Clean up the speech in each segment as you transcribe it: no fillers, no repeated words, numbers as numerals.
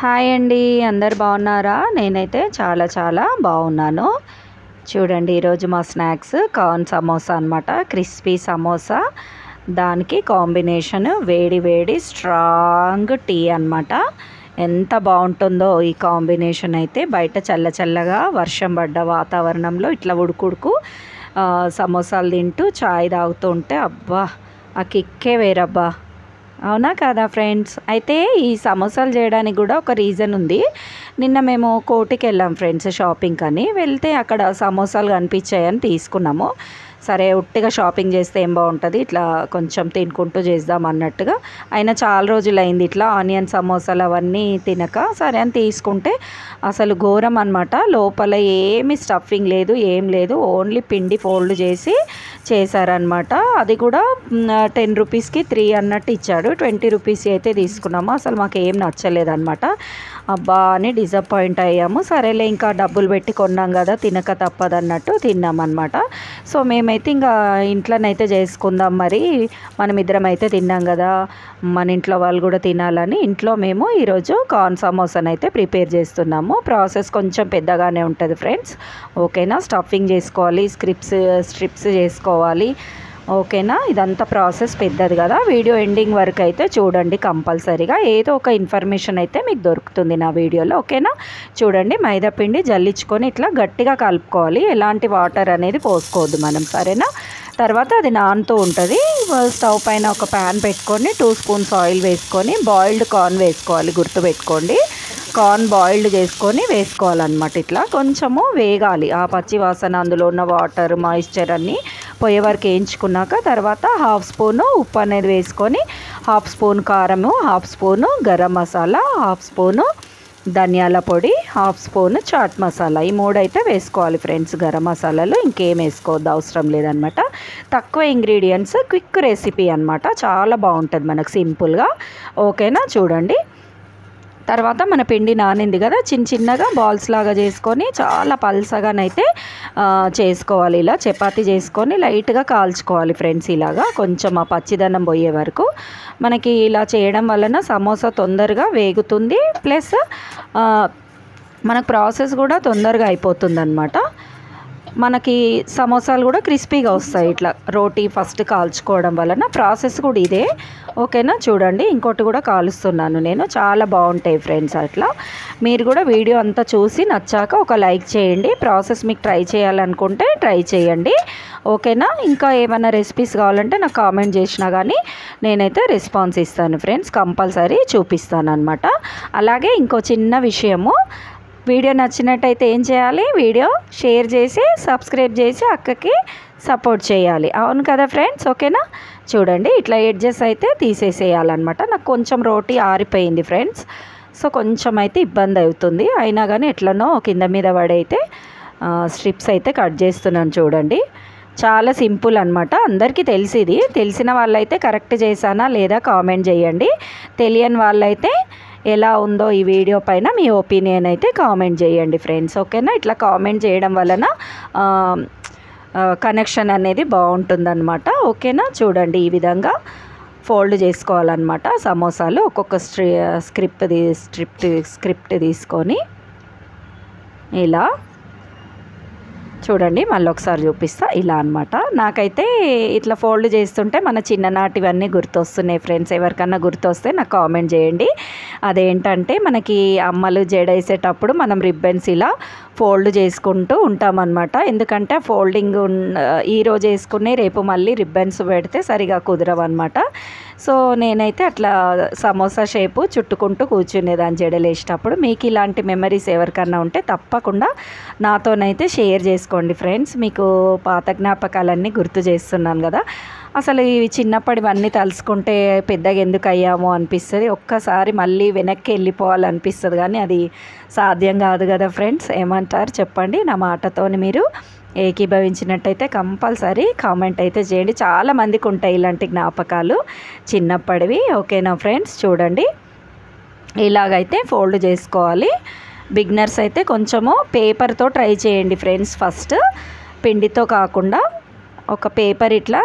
Hi అండి, అందరు బాగున్నారా? నేనైతే చాలా చాలా బాగున్నాను. చూడండి, ఈరోజు మా స్నాక్స్ కార్న్ సమోసా అనమాట. క్రిస్పీ సమోసా, దానికి కాంబినేషన్ వేడి వేడి స్ట్రాంగ్ టీ అనమాట. ఎంత బాగుంటుందో ఈ కాంబినేషన్ అయితే. బయట చల్ల చల్లగా వర్షం పడ్డ వాతావరణంలో ఇట్లా ఉడుకుడుకు సమోసాలు తింటూ చాయ్ తాగుతూ ఉంటే అబ్బా, ఆ కిక్కే వేరబ్బా. అవునా కదా ఫ్రెండ్స్? అయితే ఈ సమోసాలు చేయడానికి కూడా ఒక రీజన్ ఉంది. నిన్న మేము కోటికి వెళ్ళాం ఫ్రెండ్స్, షాపింగ్ అని. వెళ్తే అక్కడ సమోసాలు కనిపించాయని తీసుకున్నాము. సరే, ఉట్టిగా షాపింగ్ చేస్తే ఏం బాగుంటుంది, ఇట్లా కొంచెం తినుకుంటూ చేద్దాం అన్నట్టుగా. అయినా చాలా రోజులైంది ఇట్లా ఆనియన్ సమోసాలు అవన్నీ తినక. సరే అని తీసుకుంటే అసలు ఘోరం అనమాట. లోపల ఏమి స్టఫింగ్ లేదు, ఏం లేదు, ఓన్లీ పిండి ఫోల్డ్ చేసి చేశారనమాట. అది కూడా 10 రూపీస్కి 3 అన్నట్టు ఇచ్చాడు. 20 రూపీస్ అయితే తీసుకున్నాము. అసలు మాకు ఏం నచ్చలేదన్నమాట. అబ్బా అని డిసప్పాయింట్ అయ్యాము. సరేలే, ఇంకా డబ్బులు పెట్టి కొన్నాం కదా, తినక తప్పదన్నట్టు తిన్నామన్నమాట. సో మేమైతే ఇంకా ఇంట్లోనైతే చేసుకుందాం, మరి మనం ఇద్దరం అయితే తిన్నాం కదా, మన ఇంట్లో వాళ్ళు కూడా తినాలని ఇంట్లో మేము ఈరోజు కార్న్ సమోసాను అయితే ప్రిపేర్ చేస్తున్నాము. ప్రాసెస్ కొంచెం పెద్దగానే ఉంటుంది ఫ్రెండ్స్. ఓకేనా? స్టఫింగ్ చేసుకోవాలి, స్ట్రిప్స్ చేసుకోవాలి. ఓకేనా? ఇదంతా ప్రాసెస్ పెద్దది కదా. వీడియో ఎండింగ్ వరకు అయితే చూడండి కంపల్సరీగా. ఏదో ఒక ఇన్ఫర్మేషన్ అయితే మీకు దొరుకుతుంది నా వీడియోలో. ఓకేనా? చూడండి, మైదా పిండి జల్లించుకొని ఇట్లా గట్టిగా కలుపుకోవాలి. ఎలాంటి వాటర్ అనేది పోసుకోవద్దు మనం, సరేనా? తర్వాత అది నానుతూ ఉంటుంది. స్టవ్ పైన ఒక ప్యాన్ పెట్టుకొని 2 స్పూన్స్ ఆయిల్ వేసుకొని బాయిల్డ్ కార్న్ వేసుకోవాలి. గుర్తుపెట్టుకోండి, కార్న్ బాయిల్డ్ చేసుకొని వేసుకోవాలన్నమాట. ఇట్లా కొంచెము వేగాలి, ఆ పచ్చి వాసన, అందులో ఉన్న వాటర్ మాయిశ్చర్ అన్నీ పోయే వరకు వేయించుకున్నాక తర్వాత 1/2 స్పూను ఉప్పు అనేది వేసుకొని, 1/2 స్పూన్ కారము, 1/2 స్పూను గరం మసాలా, 1/2 స్పూను ధనియాల పొడి, 1/2 స్పూన్ చాట్ మసాలా. ఈ 3 అయితే వేసుకోవాలి ఫ్రెండ్స్. గరం మసాలాలు ఇంకేం వేసుకోవద్దు, అవసరం లేదనమాట. తక్కువ ఇంగ్రీడియంట్స్, క్విక్ రెసిపీ అనమాట. చాలా బాగుంటుంది మనకు సింపుల్గా. ఓకేనా? చూడండి, తర్వాత మన పిండి నానింది కదా, చిన్న చిన్నగా బాల్స్ లాగా చేసుకొని చాలా పల్సగానైతే చేసుకోవాలి. ఇలా చపాతీ చేసుకొని లైట్గా కాల్చుకోవాలి ఫ్రెండ్స్. ఇలాగా కొంచెం ఆ పచ్చిదనం పోయే వరకు. మనకి ఇలా చేయడం వలన సమోసా తొందరగా వేగుతుంది, ప్లస్ మనకు ప్రాసెస్ కూడా తొందరగా అయిపోతుంది అనమాట. మనకి సమోసాలు కూడా క్రిస్పీగా వస్తాయి ఇట్లా రోటీ ఫస్ట్ కాల్చుకోవడం వలన. ప్రాసెస్ కూడా ఇదే. ఓకేనా? చూడండి, ఇంకోటి కూడా కాలుస్తున్నాను నేను. చాలా బాగుంటాయి ఫ్రెండ్స్. అట్లా మీరు కూడా వీడియో అంతా చూసి నచ్చాక ఒక లైక్ చేయండి. ప్రాసెస్ మీకు ట్రై చేయాలనుకుంటే ట్రై చేయండి. ఓకేనా? ఇంకా ఏమైనా రెసిపీస్ కావాలంటే నాకు కామెంట్ చేసినా కానీ నేనైతే రెస్పాన్స్ ఇస్తాను ఫ్రెండ్స్. కంపల్సరీ చూపిస్తాను అనమాట. అలాగే ఇంకో చిన్న విషయము, వీడియో నచ్చినట్టయితే ఏం చేయాలి, వీడియో షేర్ చేసి సబ్స్క్రైబ్ చేసి అక్కకి సపోర్ట్ చేయాలి. అవును కదా ఫ్రెండ్స్? ఓకేనా? చూడండి, ఇట్లా ఎడ్జెస్ అయితే తీసేసేయాలన్నమాట. నాకు కొంచెం రోటీ ఆరిపోయింది ఫ్రెండ్స్. సో కొంచెం అయితే ఇబ్బంది అవుతుంది. అయినా కానీ ఎట్లనో కింద మీద పడైతే స్ట్రిప్స్ అయితే కట్ చేస్తున్నాను. చూడండి, చాలా సింపుల్ అనమాట. అందరికీ తెలిసిది. తెలిసిన వాళ్ళైతే కరెక్ట్ చేశానా లేదా కామెంట్ చేయండి. తెలియని వాళ్ళైతే ఎలా ఉందో ఈ వీడియో పైన మీ ఒపీనియన్ అయితే కామెంట్ చేయండి ఫ్రెండ్స్. ఓకేనా? ఇట్లా కామెంట్ చేయడం వలన కనెక్షన్ అనేది బాగుంటుందన్నమాట. ఓకేనా? చూడండి, ఈ విధంగా ఫోల్డ్ చేసుకోవాలన్నమాట సమోసాలు. ఒక్కొక్క స్క్రిప్ట్ తీసుకొని ఇలా చూడండి, మళ్ళీ ఒకసారి చూపిస్తా. ఇలా అనమాట. నాకైతే ఇట్లా ఫోల్డ్ చేస్తుంటే మన చిన్ననాటివన్నీ గుర్తొస్తున్నాయి ఫ్రెండ్స్. ఎవరికన్నా గుర్తొస్తే నాకు కామెంట్ చేయండి. అదేంటంటే, మనకి అమ్మలు జడేసేటప్పుడు మనం రిబ్బన్స్ ఇలా ఫోల్డ్ చేసుకుంటూ ఉంటామన్నమాట. ఎందుకంటే ఫోల్డింగ్ ఈరోజు వేసుకుని రేపు మళ్ళీ రిబ్బన్స్ పెడితే సరిగా కుదరవన్నమాట. సో నేనైతే అట్లా సమోసా షేపు చుట్టుకుంటూ కూర్చునేదాన్ని జడలేసేటప్పుడు. మీకు ఇలాంటి మెమరీస్ ఎవరికన్నా ఉంటే తప్పకుండా నాతోనైతే షేర్ చేసుకోండి ఫ్రెండ్స్. మీకు పాత జ్ఞాపకాలన్నీ గుర్తు చేస్తున్నాను కదా. అసలు ఇవి చిన్నప్పటివన్నీ తలుచుకుంటే పెద్దగా ఎందుకు అయ్యామో అనిపిస్తుంది. ఒక్కసారి మళ్ళీ వెనక్కి వెళ్ళిపోవాలనిపిస్తుంది, కానీ అది సాధ్యం కాదు కదా ఫ్రెండ్స్. ఏమంటారు చెప్పండి? నా మాటతోని మీరు ఏకీభవించినట్టయితే కంపల్సరీ కామెంట్ అయితే చేయండి. చాలామందికి ఉంటాయి ఇలాంటి జ్ఞాపకాలు చిన్నప్పటివి. ఓకేనా ఫ్రెండ్స్? చూడండి, ఇలాగైతే ఫోల్డ్ చేసుకోవాలి. బిగినర్స్ అయితే కొంచెము పేపర్తో ట్రై చేయండి ఫ్రెండ్స్. ఫస్ట్ పిండితో కాకుండా ఒక పేపర్ ఇట్లా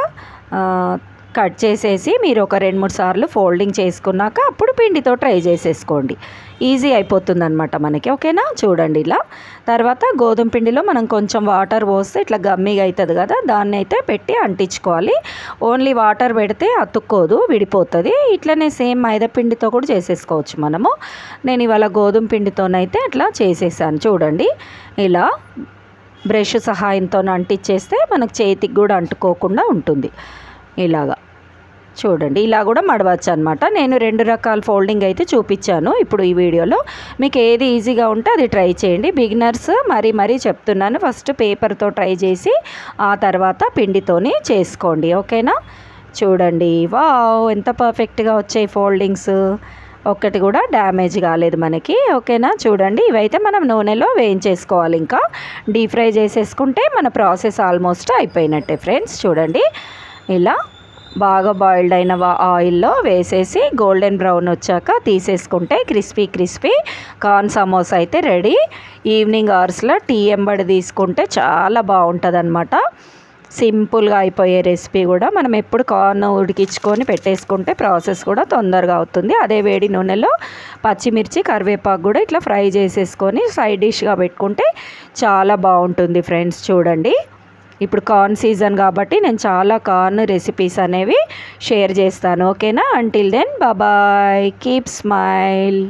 కట్ చేసేసి మీరు ఒక 2-3 సార్లు ఫోల్డింగ్ చేసుకున్నాక అప్పుడు పిండితో ట్రై చేసేసుకోండి. ఈజీ అయిపోతుందన్నమాట మనకి. ఓకేనా, చూడండి ఇలా. తర్వాత గోధుమ పిండిలో మనం కొంచెం వాటర్ పోస్తే ఇట్లా గమ్మిగా అవుతుంది కదా, దాన్ని అయితే పెట్టి అంటించుకోవాలి. ఓన్లీ వాటర్ పెడితే అతుక్కోదు, విడిపోతుంది. ఇట్లనే సేమ్ మైదా పిండితో కూడా చేసేసుకోవచ్చు మనము. నేను ఇవాళ గోధుమ పిండితోనైతే అట్లా చేసేసాను. చూడండి ఇలా బ్రష్ సహాయంతో అంటించేస్తే మనకు చేతికి కూడా అంటుకోకుండా ఉంటుంది. ఇలాగా చూడండి, ఇలా కూడా మడవచ్చు అనమాట. నేను 2 రకాల ఫోల్డింగ్ అయితే చూపించాను ఇప్పుడు ఈ వీడియోలో. మీకు ఏది ఈజీగా ఉంటే అది ట్రై చేయండి. బిగినర్స్ మరీ చెప్తున్నాను, ఫస్ట్ పేపర్తో ట్రై చేసి ఆ తర్వాత పిండితోని చేసుకోండి. ఓకేనా, చూడండి. వావ్, ఎంత పర్ఫెక్ట్గా వచ్చాయి ఫోల్డింగ్స్. ఒక్కటి కూడా డ్యామేజ్ కాలేదు మనకి. ఓకేనా, చూడండి. ఇవైతే మనం నూనెలో వేయించేసుకోవాలి. ఇంకా డీప్ ఫ్రై చేసేసుకుంటే మన ప్రాసెస్ ఆల్మోస్ట్ అయిపోయినట్టే ఫ్రెండ్స్. చూడండి ఇలా బాగా బాయిల్డ్ అయిన ఆయిల్లో వేసేసి గోల్డెన్ బ్రౌన్ వచ్చాక తీసేసుకుంటే క్రిస్పీ కార్న్ సమోసా అయితే రెడీ. ఈవినింగ్ అవర్స్లో టీ ఎంబడి తీసుకుంటే చాలా బాగుంటుంది అనమాట. సింపుల్గా అయిపోయే రెసిపీ కూడా. మనం ఎప్పుడు కార్న్ ఉడికించుకొని పెట్టేసుకుంటే ప్రాసెస్ కూడా తొందరగా అవుతుంది. అదే వేడి నూనెలో పచ్చిమిర్చి కరివేపాకు కూడా ఇట్లా ఫ్రై చేసేసుకొని సైడ్ డిష్గా పెట్టుకుంటే చాలా బాగుంటుంది ఫ్రెండ్స్. చూడండి, ఇప్పుడు కార్న్ సీజన్ కాబట్టి నేను చాలా కార్న్ రెసిపీస్ అనేవి షేర్ చేస్తాను. ఓకేనా, until then bye, keep smile.